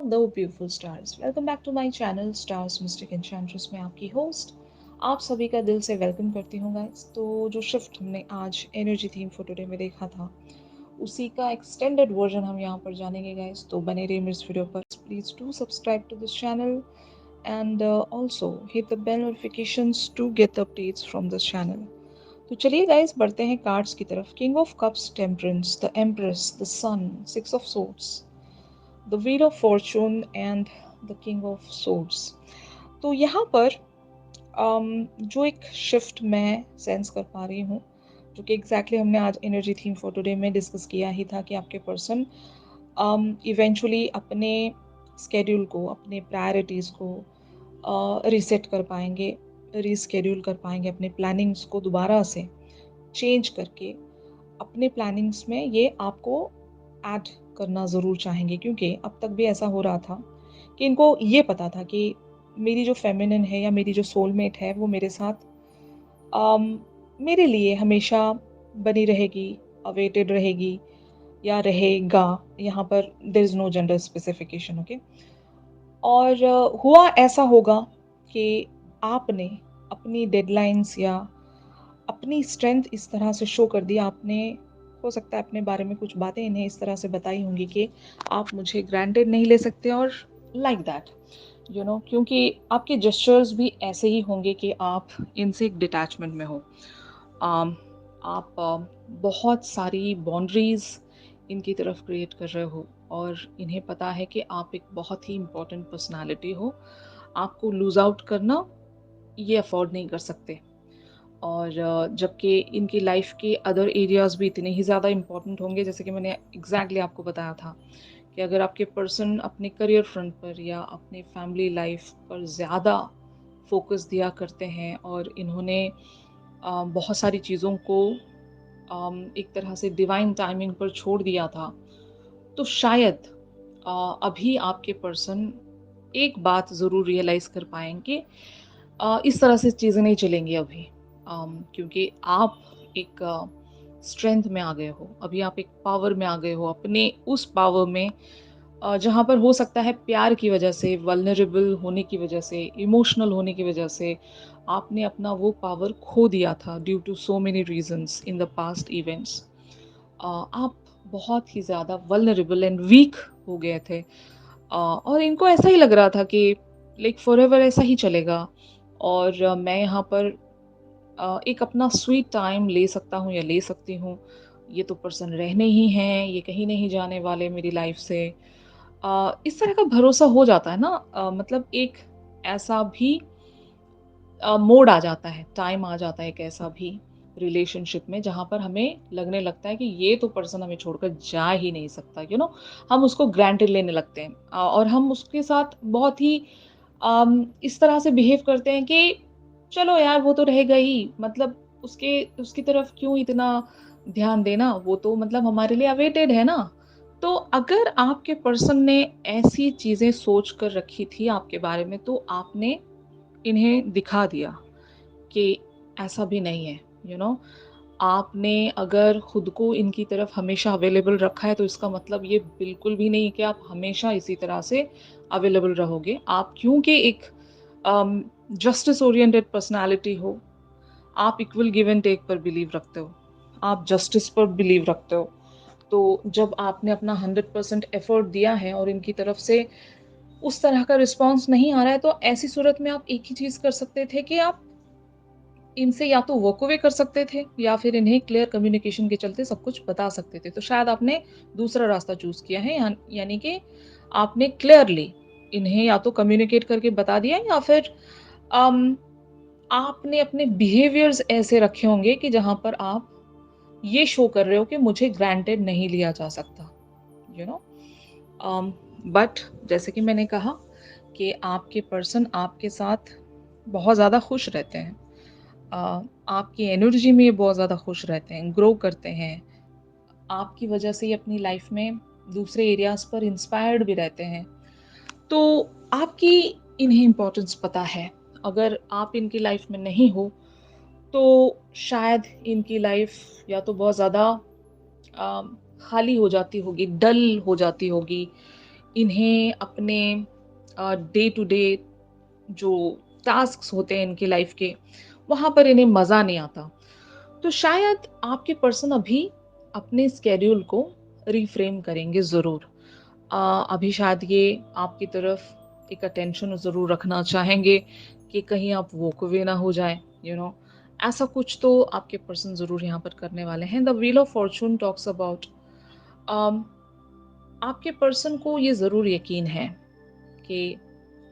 Hello beautiful stars, welcome back to my channel stars mystic enchantress में आपकी host. आप सभी का दिल से वेलकम करती हूँ गाइस। तो जो शिफ्ट हमने आज एनर्जी थीम फॉर टुडे में देखा था, उसी का एक्सटेंडेड वर्जन हम यहाँ पर जानेंगे गाइस। तो बने रहिए मेरे इस वीडियो पर। Please do subscribe to this channel and also hit the bell notifications to get updates from this channel. तो चलिए गाइस, बढ़ते हैं कार्ड्स की तरफ। King of cups, temperance, the empress, the sun, six of swords, the wheel of fortune and the king of swords. तो यहाँ पर जो एक शिफ्ट मैं सेंस कर पा रही हूँ, जो कि एग्जैक्टली हमने आज एनर्जी थीम फॉर टुडे में डिस्कस किया ही था कि आपके पर्सन इवेंचुअली अपने स्केड्यूल को, अपने प्रायोरिटीज़ को रीसेट कर पाएंगे, रीस्केड्यूल कर पाएंगे, अपने प्लानिंग्स को दोबारा से चेंज करके अपने प्लानिंग्स में ये आपको ऐड करना ज़रूर चाहेंगे। क्योंकि अब तक भी ऐसा हो रहा था कि इनको ये पता था कि मेरी जो फेमिनिन है या मेरी जो सोलमेट है वो मेरे साथ मेरे लिए हमेशा बनी रहेगी, अवेटेड रहेगी या रहेगा। यहाँ पर there is no gender specification, okay. और हुआ ऐसा होगा कि आपने अपनी डेडलाइंस या अपनी स्ट्रेंथ इस तरह से शो कर दिया। आपने, हो सकता है अपने बारे में कुछ बातें इन्हें इस तरह से बताई होंगी कि आप मुझे ग्रांटेड नहीं ले सकते, और लाइक दैट क्योंकि आपके जेस्चर्स भी ऐसे ही होंगे कि आप इनसे एक डिटैचमेंट में हो। आम, आप बहुत सारी बाउंड्रीज इनकी तरफ क्रिएट कर रहे हो, और इन्हें पता है कि आप एक बहुत ही इम्पोर्टेंट पर्सनालिटी हो। आपको लूज आउट करना ये अफोर्ड नहीं कर सकते। और जबकि इनकी लाइफ के अदर एरियाज भी इतने ही ज़्यादा इम्पोर्टेंट होंगे, जैसे कि मैंने एग्जैक्टली आपको बताया था कि अगर आपके पर्सन अपने करियर फ्रंट पर या अपने फैमिली लाइफ पर ज़्यादा फोकस दिया करते हैं और इन्होंने बहुत सारी चीज़ों को एक तरह से डिवाइन टाइमिंग पर छोड़ दिया था, तो शायद अभी आपके पर्सन एक बात ज़रूर रियलाइज़ कर पाएंगे। इस तरह से चीज़ें नहीं चलेंगी अभी, क्योंकि आप एक स्ट्रेंथ में आ गए हो, अभी आप एक पावर में आ गए हो, अपने उस पावर में जहाँ पर हो सकता है प्यार की वजह से, वल्नरेबल होने की वजह से, इमोशनल होने की वजह से आपने अपना वो पावर खो दिया था due to so many reasons in the past events. आप बहुत ही ज़्यादा वल्नरेबल एंड वीक हो गए थे, और इनको ऐसा ही लग रहा था कि लाइक फॉरएवर ऐसा ही चलेगा, और मैं यहाँ पर एक अपना स्वीट टाइम ले सकता हूँ या ले सकती हूँ। ये तो पर्सन रहने ही हैं, ये कहीं नहीं जाने वाले मेरी लाइफ से। इस तरह का भरोसा हो जाता है ना। मतलब एक ऐसा भी मोड आ जाता है, टाइम आ जाता है एक ऐसा भी रिलेशनशिप में जहाँ पर हमें लगने लगता है कि ये तो पर्सन हमें छोड़कर जा ही नहीं सकता, हम उसको ग्रांटेड लेने लगते हैं, और हम उसके साथ बहुत ही इस तरह से बिहेव करते हैं कि चलो यार वो तो रहेगा ही, मतलब उसके उसकी तरफ क्यों इतना ध्यान देना, वो तो मतलब हमारे लिए अवेटेड है ना। तो अगर आपके पर्सन ने ऐसी चीजें सोच कर रखी थी आपके बारे में, तो आपने इन्हें दिखा दिया कि ऐसा भी नहीं है। यू you नो know, आपने अगर खुद को इनकी तरफ हमेशा अवेलेबल रखा है, तो इसका मतलब ये बिल्कुल भी नहीं कि आप हमेशा इसी तरह से अवेलेबल रहोगे। आप क्योंकि एक जस्टिस ओरिएंटेड पर्सनालिटी हो, आप इक्वल गिव एंड टेक पर बिलीव रखते हो, आप जस्टिस पर बिलीव रखते हो। तो जब आपने अपना 100% एफर्ट दिया है और इनकी तरफ से उस तरह का रिस्पॉन्स नहीं आ रहा है, तो ऐसी सूरत में आप एक ही चीज़ कर सकते थे कि आप इनसे या तो वॉक अवे कर सकते थे या फिर इन्हें क्लियर कम्युनिकेशन के चलते सब कुछ बता सकते थे। तो शायद आपने दूसरा रास्ता चूज़ किया है, यानी कि आपने क्लियरली इन्हें या तो कम्युनिकेट करके बता दिया, या फिर अम, आपने अपने बिहेवियर्स ऐसे रखे होंगे कि जहाँ पर आप ये शो कर रहे हो कि मुझे ग्रांटेड नहीं लिया जा सकता। यू नो बट जैसे कि मैंने कहा कि आपके पर्सन आपके साथ बहुत ज़्यादा खुश रहते हैं। आपकी एनर्जी में ये बहुत ज़्यादा खुश रहते हैं, ग्रो करते हैं। आपकी वजह से ये अपनी लाइफ में दूसरे एरियाज पर इंस्पायर्ड भी रहते हैं। तो आपकी इन्हें इम्पोर्टेंस पता है। अगर आप इनकी लाइफ में नहीं हो, तो शायद इनकी लाइफ या तो बहुत ज़्यादा खाली हो जाती होगी, डल हो जाती होगी, इन्हें अपने डे टू डे जो टास्क्स होते हैं इनकी लाइफ के, वहाँ पर इन्हें मज़ा नहीं आता। तो शायद आपके पर्सन अभी अपने स्केड्यूल को रिफ्रेम करेंगे ज़रूर। अभी शायद ये आपकी तरफ एक अटेंशन ज़रूर रखना चाहेंगे कि कहीं आप वॉक अवे ना हो जाए, यू नो ऐसा कुछ तो आपके पर्सन ज़रूर यहाँ पर करने वाले हैं। The wheel of Fortune talks about, आपके पर्सन को ये ज़रूर यकीन है कि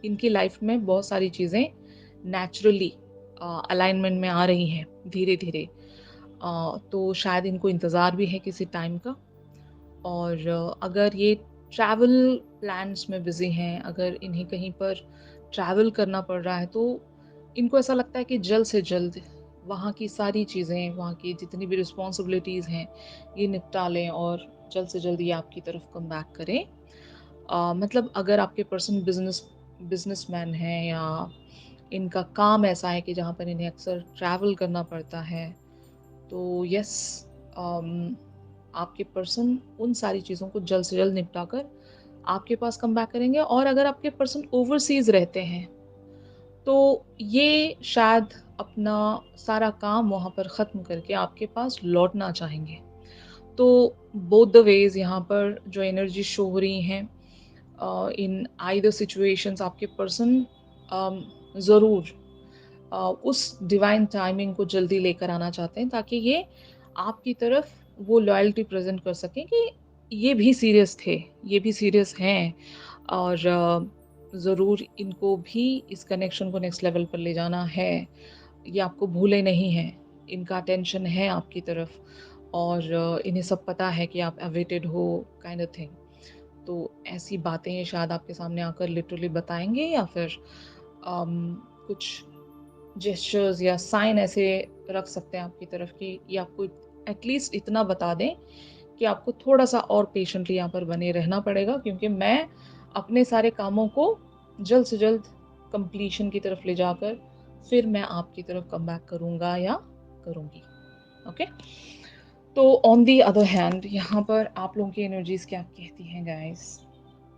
इनकी लाइफ में बहुत सारी चीज़ें नेचुरली अलाइनमेंट में आ रही हैं धीरे धीरे। तो शायद इनको इंतज़ार भी है किसी टाइम का। और अगर ये ट्रैवल प्लान्स में बिज़ी हैं, अगर इन्हें कहीं पर ट्रैवल करना पड़ रहा है, तो इनको ऐसा लगता है कि जल्द से जल्द वहाँ की सारी चीज़ें, वहाँ की जितनी भी रिस्पॉन्सिबिलिटीज़ हैं, ये निपटा लें और जल्द से जल्द ये आपकी तरफ कम बैक करें। मतलब अगर आपके पर्सन बिज़नेसमैन हैं या इनका काम ऐसा है कि जहाँ पर इन्हें अक्सर ट्रैवल करना पड़ता है, तो यस, अम, आपके पर्सन उन सारी चीज़ों को जल्द से जल्द निपटा कर आपके पास कम बैक करेंगे। और अगर आपके पर्सन ओवरसीज़ रहते हैं, तो ये शायद अपना सारा काम वहाँ पर ख़त्म करके आपके पास लौटना चाहेंगे। तो बोथ द वेज़ यहाँ पर जो एनर्जी शो हो रही हैं, इन आइदर सिचुएशंस आपके पर्सन ज़रूर उस डिवाइन टाइमिंग को जल्दी लेकर आना चाहते हैं, ताकि ये आपकी तरफ वो लॉयल्टी प्रेज़ेंट कर सकें कि ये भी सीरियस थे, ये भी सीरियस हैं और ज़रूर इनको भी इस कनेक्शन को नेक्स्ट लेवल पर ले जाना है। ये आपको भूले नहीं हैं, इनका अटेंशन है आपकी तरफ और इन्हें सब पता है कि आप अवेटेड हो, काइंड ऑफ थिंग। तो ऐसी बातें ये शायद आपके सामने आकर लिटरली बताएँगे या फिर कुछ जेस्चर्स या साइन ऐसे रख सकते हैं आपकी तरफ कि ये आपको एटलीस्ट इतना बता दें कि आपको थोड़ा-सा और पेशेंटली यहाँ पर बने रहना पड़ेगा, क्योंकि मैं अपने सारे कामों को जल्द से जल्द कंप्लीशन की तरफ ले जाकर फिर मैं आपकी तरफ कम बैक करूँगा या करूँगी। ओके? तो ऑन द अदर हैंड यहाँ पर आप लोगों की एनर्जीज़ क्या कहती हैं guys?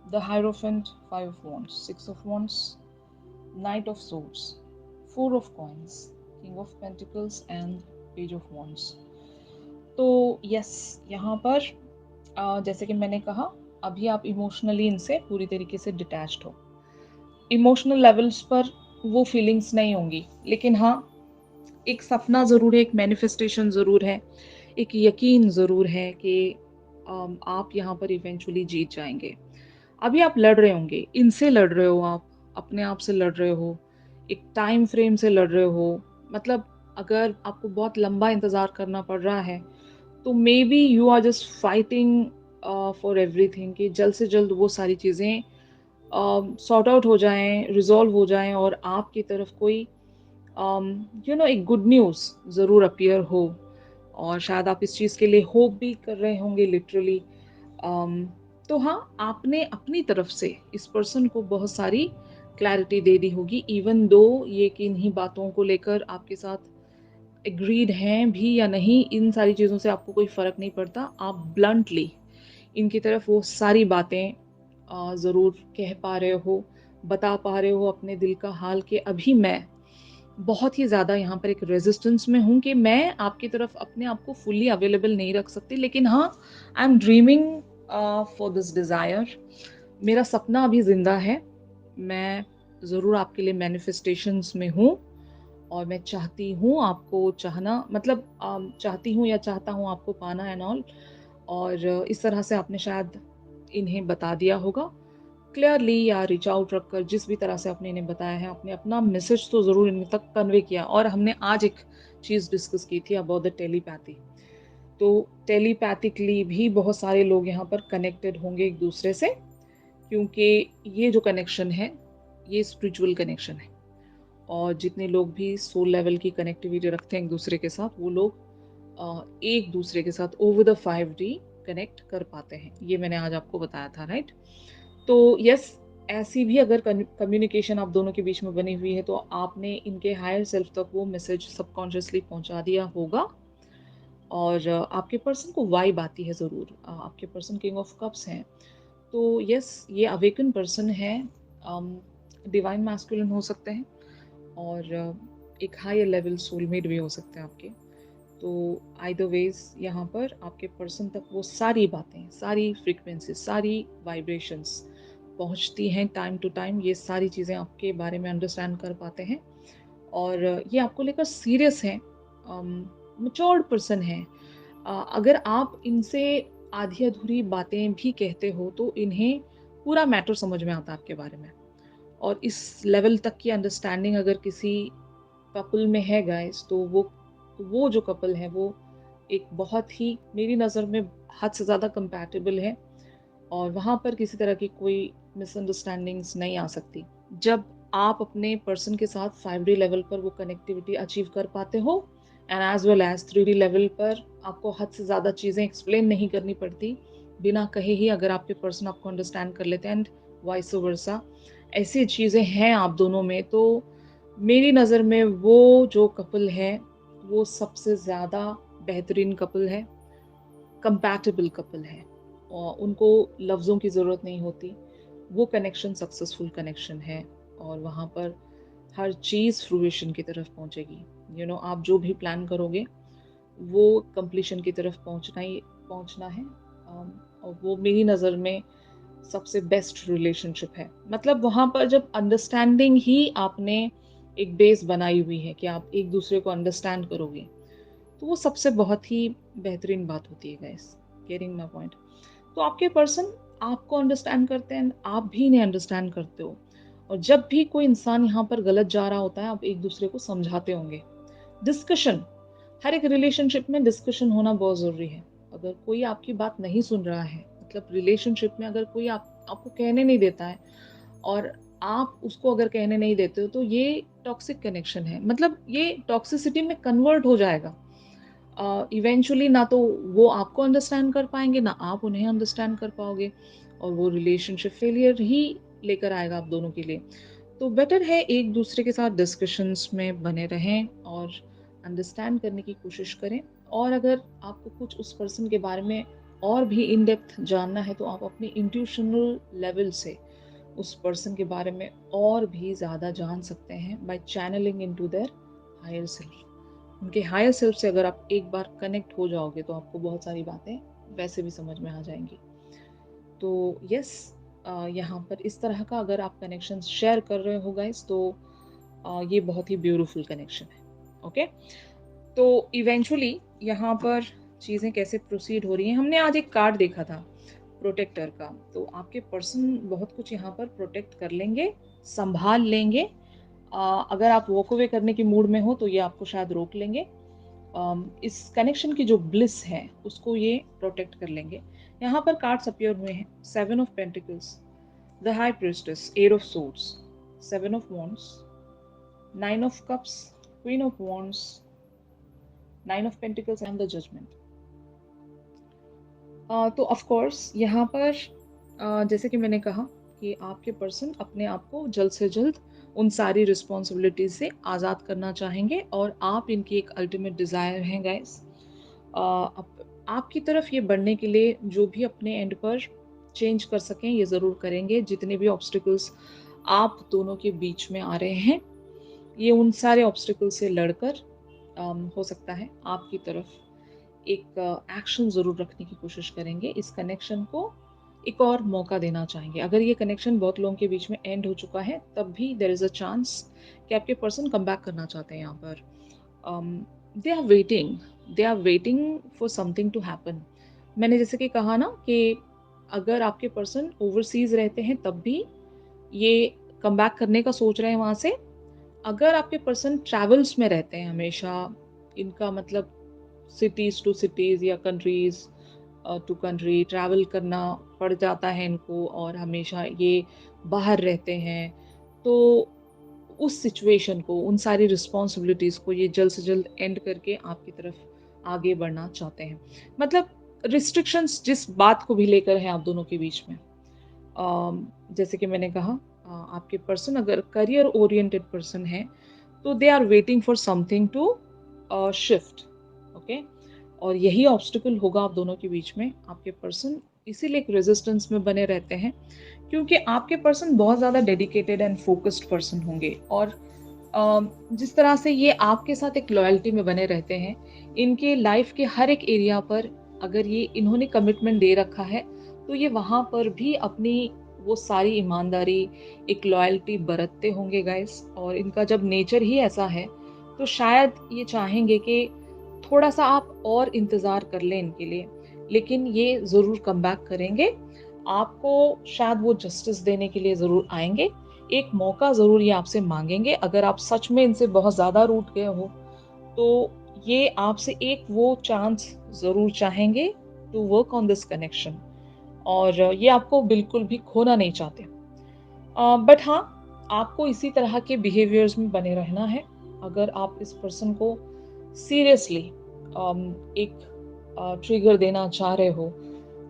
The hierophant, 5 of wands, 6 of wands, night of swords, 4 of coins, king of pentacles and page of wands. तो यस, यहाँ पर जैसे कि मैंने कहा, अभी आप इमोशनली इनसे पूरी तरीके से डिटैच्ड हो। इमोशनल लेवल्स पर वो फीलिंग्स नहीं होंगी, लेकिन हाँ, एक सपना ज़रूर है, एक मैनिफेस्टेशन ज़रूर है, एक यकीन ज़रूर है कि आप यहाँ पर इवेंचुअली जीत जाएँगे। अभी आप लड़ रहे होंगे, इनसे लड़ रहे हो आप, अपने आप से लड़ रहे हो, एक टाइम फ्रेम से लड़ रहे हो। मतलब अगर आपको बहुत लंबा इंतज़ार करना पड़ रहा है, तो maybe you are just fighting for everything कि जल्द से जल्द वो सारी चीज़ें सॉर्ट आउट हो जाएँ, रिज़ॉल्व हो जाएँ और आपकी तरफ कोई एक गुड न्यूज़ ज़रूर अपीयर हो। और शायद आप इस चीज़ के लिए होप भी कर रहे होंगे लिटरली। अम, तो हाँ, आपने अपनी तरफ से इस पर्सन को बहुत सारी क्लैरिटी दे दी होगी, इवन दो ये कि इन्हीं बातों को लेकर आपके साथ एग्रीड हैं भी या नहीं, इन सारी चीज़ों से आपको कोई फ़र्क नहीं पड़ता। आप ब्लंटली इनकी तरफ वो सारी बातें ज़रूर कह पा रहे हो, बता पा रहे हो अपने दिल का हाल कि अभी मैं बहुत ही ज़्यादा यहाँ पर एक रेज़िस्टेंस में हूँ कि मैं आपकी तरफ अपने आप को फुल्ली अवेलेबल नहीं रख सकती। लेकिन हाँ, I am dreaming for this desire. मेरा सपना अभी ज़िंदा है। मैं ज़रूर आपके लिए मैनिफेस्टेशंस में हूँ और मैं चाहती हूँ आपको चाहना, मतलब चाहती हूँ या चाहता हूँ आपको पाना एंड ऑल। और इस तरह से आपने शायद इन्हें बता दिया होगा क्लियरली या रीच आउट रखकर, जिस भी तरह से आपने इन्हें बताया है, आपने अपना मैसेज तो ज़रूर इन्हें तक कन्वे किया। और हमने आज एक चीज़ डिस्कस की थी अबाउट द टेलीपैथी। तो टेलीपैथिकली भी बहुत सारे लोग यहाँ पर कनेक्टेड होंगे एक दूसरे से, क्योंकि ये जो कनेक्शन है, ये स्पिरिचुअल कनेक्शन है। और जितने लोग भी सोल लेवल की कनेक्टिविटी रखते हैं एक दूसरे के साथ, वो लोग एक दूसरे के साथ ओवर द 5D कनेक्ट कर पाते हैं। ये मैंने आज आपको बताया था, राइट? तो यस, ऐसी भी अगर कम्युनिकेशन आप दोनों के बीच में बनी हुई है, तो आपने इनके हायर सेल्फ तक वो मैसेज सबकॉन्शियसली पहुंचा दिया होगा। और आपके पर्सन को वाइब आती है ज़रूर। आपके पर्सन किंग ऑफ कप्स हैं, तो यस, ये अवेकन पर्सन है, डिवाइन मैस्कुलिन हो सकते हैं और एक हायर लेवल सोलमेट भी हो सकते हैं आपके। तो आइदर वेज यहाँ पर आपके पर्सन तक वो सारी बातें, सारी फ्रीक्वेंसी, सारी वाइब्रेशंस पहुँचती हैं टाइम टू टाइम। ये सारी चीज़ें आपके बारे में अंडरस्टैंड कर पाते हैं और ये आपको लेकर सीरियस हैं, मैच्योर्ड पर्सन हैं। अगर आप इनसे आधी अधूरी बातें भी कहते हो तो इन्हें पूरा मैटर समझ में आता है आपके बारे में। और इस लेवल तक की अंडरस्टैंडिंग अगर किसी कपल में है गाइस, तो वो जो कपल है वो एक बहुत ही, मेरी नज़र में, हद से ज़्यादा कंपैटिबल है और वहाँ पर किसी तरह की कोई मिसअंडरस्टैंडिंग्स नहीं आ सकती। जब आप अपने पर्सन के साथ 5D लेवल पर वो कनेक्टिविटी अचीव कर पाते हो and as well as 3D level पर आपको हद से ज़्यादा चीज़ें एक्सप्लेन नहीं करनी पड़ती, बिना कहे ही अगर आपके पर्सन आपको अंडरस्टैंड कर लेते हैं एंड वाइस वर्सा, ऐसी चीज़ें हैं आप दोनों में, तो मेरी नज़र में वो जो कपल है वो सबसे ज़्यादा बेहतरीन कपल है, कंपैटिबल कपल है और उनको लफ्ज़ों की ज़रूरत नहीं होती। वो कनेक्शन सक्सेसफुल कनेक्शन है और वहाँ पर हर चीज़ फ्रूइशन की तरफ पहुँचेगी। आप जो भी प्लान करोगे वो कंप्लीशन की तरफ पहुँचना है। और वो मेरी नज़र में सबसे बेस्ट रिलेशनशिप है। मतलब वहाँ पर जब अंडरस्टैंडिंग ही आपने एक बेस बनाई हुई है कि आप एक दूसरे को अंडरस्टैंड करोगे, तो वो सबसे बहुत ही बेहतरीन बात होती है गाइस। Getting my point? तो आपके पर्सन आपको अंडरस्टैंड करते हैं, आप भी इन्हें अंडरस्टैंड करते हो और जब भी कोई इंसान यहाँ पर गलत जा रहा होता है, आप एक दूसरे को समझाते होंगे। डिस्कशन, हर एक रिलेशनशिप में डिस्कशन होना बहुत ज़रूरी है। अगर कोई आपकी बात नहीं सुन रहा है, मतलब रिलेशनशिप में अगर कोई आपको कहने नहीं देता है और आप उसको अगर कहने नहीं देते हो, तो ये टॉक्सिक कनेक्शन है। मतलब ये टॉक्सिसिटी में कन्वर्ट हो जाएगा। इवेंचुअली ना तो वो आपको अंडरस्टैंड कर पाएँगे, ना आप उन्हें अंडरस्टैंड कर पाओगे और वो रिलेशनशिप फेलियर ही लेकर आएगा आप दोनों के लिए। तो बेटर है एक दूसरे के साथ डिस्कशंस में बने रहें और अंडरस्टैंड करने की कोशिश करें। और अगर आपको कुछ उस पर्सन के बारे में और भी इन डेप्थ जानना है, तो आप अपने इंट्यूशनल लेवल से उस पर्सन के बारे में और भी ज़्यादा जान सकते हैं by channelling into their higher self. उनके हायर सेल्फ से अगर आप एक बार कनेक्ट हो जाओगे तो आपको बहुत सारी बातें वैसे भी समझ में आ जाएंगी। तो यस, यहाँ पर इस तरह का अगर आप कनेक्शन शेयर कर रहे हो गाइस, तो ये बहुत ही ब्यूटीफुल कनेक्शन है। ओके, तो इवेंचुअली यहाँ पर चीज़ें कैसे प्रोसीड हो रही हैं, हमने आज एक कार्ड देखा था प्रोटेक्टर का। तो आपके पर्सन बहुत कुछ यहाँ पर प्रोटेक्ट कर लेंगे, संभाल लेंगे। अगर आप वॉक अवे करने की मूड में हो तो ये आपको शायद रोक लेंगे। इस कनेक्शन की जो ब्लिस है उसको ये प्रोटेक्ट कर लेंगे। यहाँ पर कार्ड्स अपीयर हुए हैं, 7 of pentacles, the high priestess, 8 of swords, 7 of wands, 9 of cups, queen of wands, 9 of pentacles and the judgement. तो ऑफ कोर्स यहाँ पर जैसे कि मैंने कहा कि आपके पर्सन अपने आप को जल्द से जल्द उन सारी रिस्पॉन्सिबिलिटीज से आज़ाद करना चाहेंगे और आप इनकी एक अल्टीमेट डिज़ायर हैं गाइस। आपकी तरफ ये बढ़ने के लिए जो भी अपने एंड पर चेंज कर सकें ये ज़रूर करेंगे। जितने भी ऑब्स्टिकल्स आप दोनों के बीच में आ रहे हैं, ये उन सारे ऑब्स्टिकल से लड़कर हो सकता है आपकी तरफ एक एक्शन ज़रूर रखने की कोशिश करेंगे। इस कनेक्शन को एक और मौका देना चाहेंगे। अगर ये कनेक्शन बहुत लोगों के बीच में एंड हो चुका है, तब भी देयर इज़ अ चांस कि आपके पर्सन कम बैक करना चाहते हैं यहाँ पर। They are waiting, they are waiting for something to happen. मैंने जैसे कि कहा ना कि अगर आपके पर्सन ओवरसीज रहते हैं तब भी ये कम बैक करने का सोच रहे हैं वहाँ से। अगर आपके पर्सन ट्रैवल्स में रहते हैं हमेशा, इनका मतलब सिटीज़ टू सिटीज़ या कंट्रीज़ टू कंट्री ट्रैवल करना पड़ जाता है इनको और हमेशा ये बाहर रहते हैं, तो उस सिचुएशन को, उन सारी रिस्पॉन्सिबिलिटीज़ को ये जल्द से जल्द एंड करके आपकी तरफ आगे बढ़ना चाहते हैं। मतलब रिस्ट्रिक्शंस जिस बात को भी लेकर है आप दोनों के बीच में, जैसे कि मैंने कहा, आपके पर्सन अगर करियर ओरिएंटेड पर्सन है तो they are waiting for something to shift. Okay, और यही ऑब्स्टिकल होगा आप दोनों के बीच में। आपके पर्सन इसीलिए एक रेजिस्टेंस में बने रहते हैं, क्योंकि आपके पर्सन बहुत ज़्यादा डेडिकेटेड एंड फोकस्ड पर्सन होंगे। और जिस तरह से ये आपके साथ एक लॉयल्टी में बने रहते हैं, इनके लाइफ के हर एक एरिया पर अगर ये इन्होंने कमिटमेंट दे रखा है, तो ये वहाँ पर भी अपनी वो सारी ईमानदारी, एक लॉयल्टी बरतते होंगे गाइस। और इनका जब नेचर ही ऐसा है, तो शायद ये चाहेंगे कि थोड़ा-सा आप और इंतज़ार कर लें इनके लिए, लेकिन ये ज़रूर कम बैक करेंगे। आपको शायद वो जस्टिस देने के लिए ज़रूर आएँगे, एक मौका ज़रूर ये आपसे माँगेंगे। अगर आप सच में इनसे बहुत ज़्यादा रूठ गए हो, तो ये आपसे एक वो चांस ज़रूर चाहेंगे to work on this connection, और ये आपको बिल्कुल भी खोना नहीं चाहते। बट हाँ, आपको इसी तरह के बिहेवियर्स में बने रहना है। अगर आप इस पर्सन को सीरियसली एक ट्रिगर देना चाह रहे हो,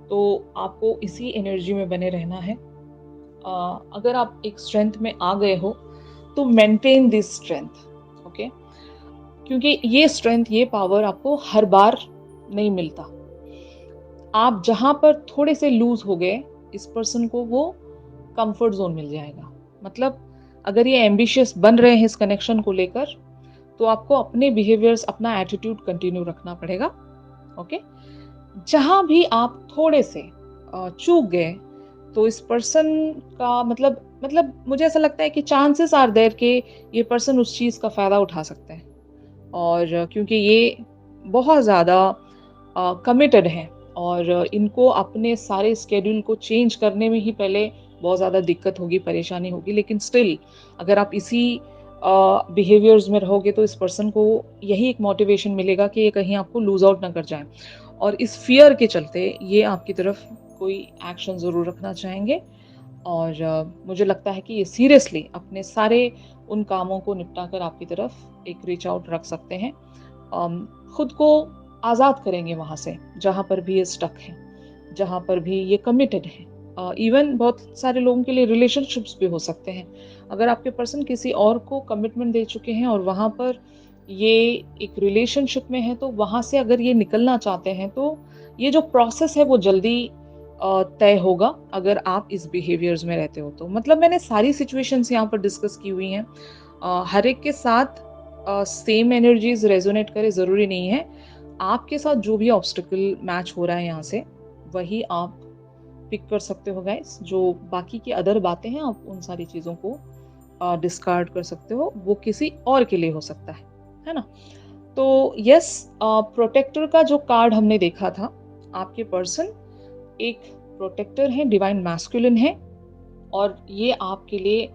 तो आपको इसी एनर्जी में बने रहना है। अगर आप एक स्ट्रेंथ में आ गए हो, तो मेंटेन दिस स्ट्रेंथ, ओके? क्योंकि ये स्ट्रेंथ, ये पावर आपको हर बार नहीं मिलता। आप जहाँ पर थोड़े से लूज़ हो गए, इस पर्सन को वो कंफर्ट ज़ोन मिल जाएगा। मतलब अगर ये एम्बिशियस बन रहे हैं इस कनेक्शन को लेकर, तो आपको अपने बिहेवियर्स, अपना एटीट्यूड कंटिन्यू रखना पड़ेगा, ओके? जहाँ भी आप थोड़े से चूक गए, तो इस पर्सन का मतलब मुझे ऐसा लगता है कि चांसेस आर देयर कि ये पर्सन उस चीज़ का फ़ायदा उठा सकते हैं। और क्योंकि ये बहुत ज़्यादा कमिटेड हैं, और इनको अपने सारे स्केड्यूल को चेंज करने में ही पहले बहुत ज़्यादा दिक्कत होगी, परेशानी होगी, लेकिन स्टिल अगर आप इसी बिहेवियर्स में रहोगे, तो इस पर्सन को यही एक मोटिवेशन मिलेगा कि ये कहीं आपको लूज़ आउट ना कर जाएँ। और इस फ़ियर के चलते ये आपकी तरफ कोई एक्शन ज़रूर रखना चाहेंगे। और मुझे लगता है कि ये सीरियसली अपने सारे उन कामों को निपटा कर आपकी तरफ एक रीच आउट रख सकते हैं। खुद को आज़ाद करेंगे वहाँ से, जहाँ पर भी ये स्टक हैं, जहाँ पर भी ये कमिटेड हैं। इवन बहुत सारे लोगों के लिए रिलेशनशिप्स भी हो सकते हैं। अगर आपके पर्सन किसी और को कमिटमेंट दे चुके हैं और वहाँ पर ये एक रिलेशनशिप में है, तो वहाँ से अगर ये निकलना चाहते हैं, तो ये जो प्रोसेस है वो जल्दी तय होगा, अगर आप इस बिहेवियर्स में रहते हो तो। मतलब मैंने सारी सिचुएशंस यहाँ पर डिस्कस की हुई हैं। हर एक के साथ सेम एनर्जीज़ रेज़ोनेट करे ज़रूरी नहीं है। आपके साथ जो भी ऑब्स्टेकल मैच हो रहा है यहाँ से, वही आप पिक कर सकते हो गाइस। जो बाकी की अदर बातें हैं, आप उन सारी चीज़ों को डिस्कार्ड कर सकते हो। वो किसी और के लिए हो सकता है ना? तो यस, प्रोटेक्टर का जो कार्ड हमने देखा था, आपके पर्सन एक प्रोटेक्टर हैं, डिवाइन मैस्कुलिन हैं, और ये आपके लिए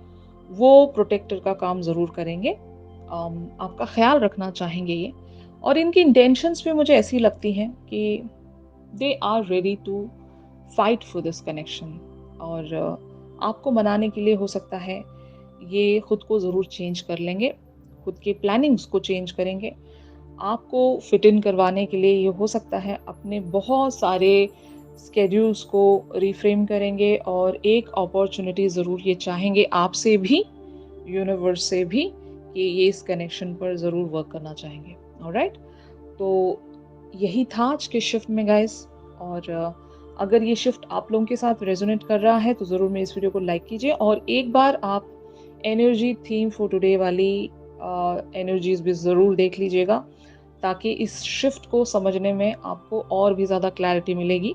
वो प्रोटेक्टर का काम ज़रूर करेंगे। आपका ख़्याल रखना चाहेंगे ये। और इनकी इंटेंशंस भी मुझे ऐसी लगती हैं कि they are ready to fight for this connection. और आपको मनाने के लिए हो सकता है ये खुद को ज़रूर चेंज कर लेंगे, खुद के प्लानिंग्स को चेंज करेंगे। आपको फिट इन करवाने के लिए ये हो सकता है अपने बहुत सारे स्केड्यूल्स को रिफ्रेम करेंगे, और एक अपॉर्चुनिटी ज़रूर ये चाहेंगे आपसे भी, यूनिवर्स से भी, कि ये इस कनेक्शन पर ज़रूर वर्क करना चाहेंगे। ऑलराइट? तो यही था आज के शिफ्ट में गाइस। और अगर ये शिफ्ट आप लोगों के साथ रेजोनेट कर रहा है, तो ज़रूर मेरे इस वीडियो को लाइक कीजिए, और एक बार आप एनर्जी थीम फॉर टुडे वाली एनर्जीज भी ज़रूर देख लीजिएगा, ताकि इस शिफ्ट को समझने में आपको और भी ज़्यादा क्लैरिटी मिलेगी।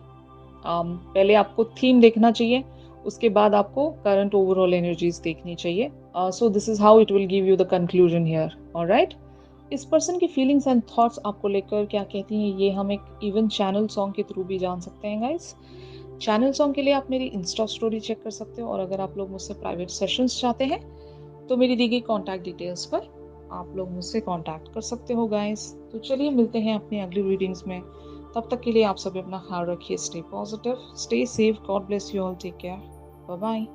पहले आपको थीम देखना चाहिए, उसके बाद आपको करंट ओवरऑल एनर्जीज देखनी चाहिए। So this is how it will give you the conclusion here. Alright? इस पर्सन की फीलिंग्स एंड थॉट्स आपको लेकर क्या कहती हैं, ये हम एक इवन चैनल सॉन्ग के थ्रू भी जान सकते हैं गाइस। चैनल सॉन्ग के लिए आप मेरी इंस्टा स्टोरी चेक कर सकते हो, और अगर आप लोग मुझसे प्राइवेट सेशंस चाहते हैं, तो मेरी दी गई कॉन्टैक्ट डिटेल्स पर आप लोग मुझसे कॉन्टैक्ट कर सकते हो गाइस। तो चलिए मिलते हैं अपनी अगली रीडिंग्स में। तब तक के लिए आप सभी अपना ख्याल रखिए। Stay positive, stay safe, God bless you all, take care, bye bye.